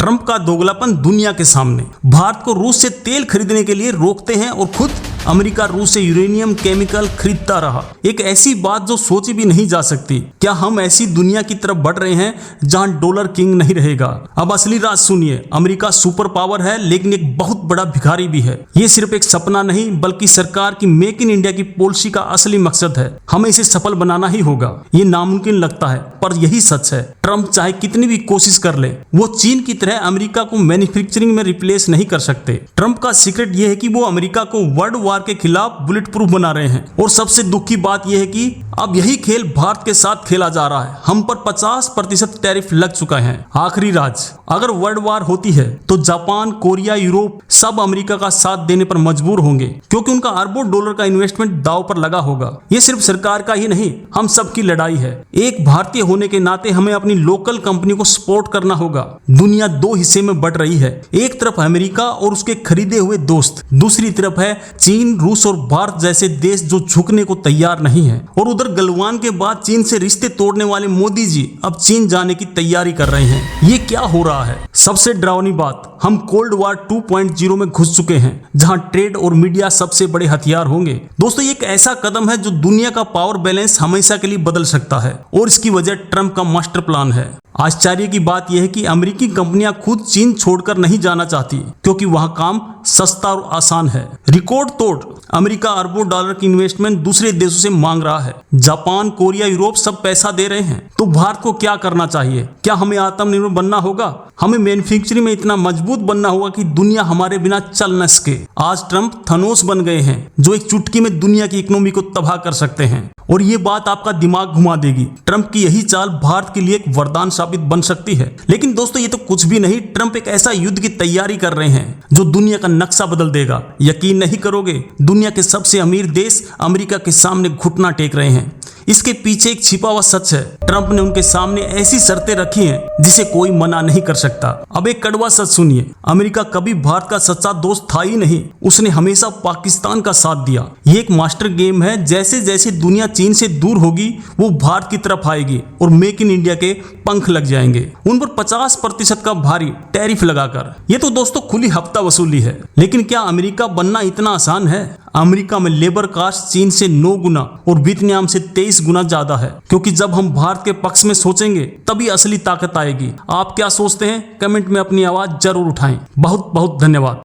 Trump का दोगलापन दुनिया के सामने। भारत को रूस से तेल खरीदने के लिए रोकते हैं और खुद अमेरिका रूस से यूरेनियम केमिकल खरीदता रहा। एक ऐसी बात जो सोची भी नहीं जा सकती। क्या हम ऐसी दुनिया की तरफ बढ़ रहे हैं जहां डॉलर किंग नहीं रहेगा? अब असली राज सुनिए। अमेरिका सुपर पावर है लेकिन एक बहुत बड़ा भिखारी भी है। ये सिर्फ एक सपना नहीं बल्कि सरकार की मेक इन इंडिया की पॉलिसी का असली मकसद है। हमें इसे सफल बनाना ही होगा। ये नामुमकिन लगता है पर यही सच है। ट्रंप चाहे कितनी भी कोशिश कर ले, वो चीन की तरह अमेरिका को मैन्युफैक्चरिंग में रिप्लेस नहीं कर सकते। ट्रंप का सीक्रेट ये है कि वो अमेरिका को वर्ल्ड वार के खिलाफ बुलेट प्रूफ बना रहे हैं। और सबसे दुख की बात यह है कि अब यही खेल भारत के साथ खेला जा रहा है। हम पर 50% टैरिफ लग चुका है। आखिरी राज, अगर वर्ल्ड वार होती है तो जापान, कोरिया, यूरोप सब अमेरिका का साथ देने पर मजबूर होंगे क्योंकि उनका अरबों डॉलर का इन्वेस्टमेंट दांव पर लगा होगा। ये सिर्फ सरकार का ही नहीं, हम सब की लड़ाई है। एक भारतीय होने के नाते हमें अपनी लोकल कंपनी को सपोर्ट करना होगा। दुनिया दो हिस्से में बढ़ रही है। एक तरफ अमेरिका और उसके खरीदे हुए दोस्त, दूसरी तरफ है चीन, रूस और भारत जैसे देश जो झुकने को तैयार नहीं है। और उधर गलवान के बाद चीन से रिश्ते तोड़ने वाले मोदी जी अब चीन जाने की तैयारी कर रहे हैं। ये क्या हो रहा है? सबसे डरावनी बात, हम कोल्ड वॉर 2.0 में घुस चुके हैं जहां ट्रेड और मीडिया सबसे बड़े हथियार होंगे। दोस्तों, ये एक ऐसा कदम है जो दुनिया का पावर बैलेंस हमेशा के लिए बदल सकता है और इसकी वजह ट्रंप का मास्टर प्लान है। आश्चर्य की बात यह है कि अमेरिकी कंपनियां खुद चीन छोड़कर नहीं जाना चाहती क्योंकि वहां काम सस्ता और आसान है। रिकॉर्ड तोड़ अमेरिका अरबों डॉलर की इन्वेस्टमेंट दूसरे देशों से मांग रहा है। जापान, कोरिया, यूरोप सब पैसा दे रहे हैं। तो भारत को क्या करना चाहिए? क्या हमें आत्मनिर्भर बनना होगा? हमें मैन्युफैक्चरिंग में इतना मजबूत बनना होगा कि दुनिया हमारे बिना चल न सके। आज ट्रंप थनोस बन गए हैं जो एक चुटकी में दुनिया की इकोनॉमी को तबाह कर सकते हैं। और ये बात आपका दिमाग घुमा देगी। ट्रंप की यही चाल भारत के लिए एक वरदान साबित बन सकती है। लेकिन दोस्तों, ये तो कुछ भी नहीं। ट्रंप एक ऐसा युद्ध की तैयारी कर रहे हैं जो दुनिया का नक्शा बदल देगा। यकीन नहीं करोगे, दुनिया के सबसे अमीर देश अमेरिका के सामने घुटना टेक रहे हैं। इसके पीछे एक छिपा हुआ सच है। ट्रंप ने उनके सामने ऐसी शर्तें रखी हैं जिसे कोई मना नहीं कर सकता। अब एक कड़वा सच सुनिए, अमेरिका कभी भारत का सच्चा दोस्त था ही नहीं। उसने हमेशा पाकिस्तान का साथ दिया। ये एक मास्टर गेम है। जैसे जैसे दुनिया चीन से दूर होगी वो भारत की तरफ आएगी और मेक इन इंडिया के पंख लग जाएंगे उन पर 50% का भारी टैरिफ लगाकर। ये तो दोस्तों खुली हफ्ता वसूली है। लेकिन क्या अमेरिका बनना इतना आसान है? अमेरिका में लेबर कास्ट चीन से 9 गुना और वियतनाम से 23 गुना ज्यादा है। क्योंकि जब हम भारत के पक्ष में सोचेंगे तभी असली ताकत आएगी। आप क्या सोचते हैं? कमेंट में अपनी आवाज जरूर उठाएं। बहुत बहुत धन्यवाद।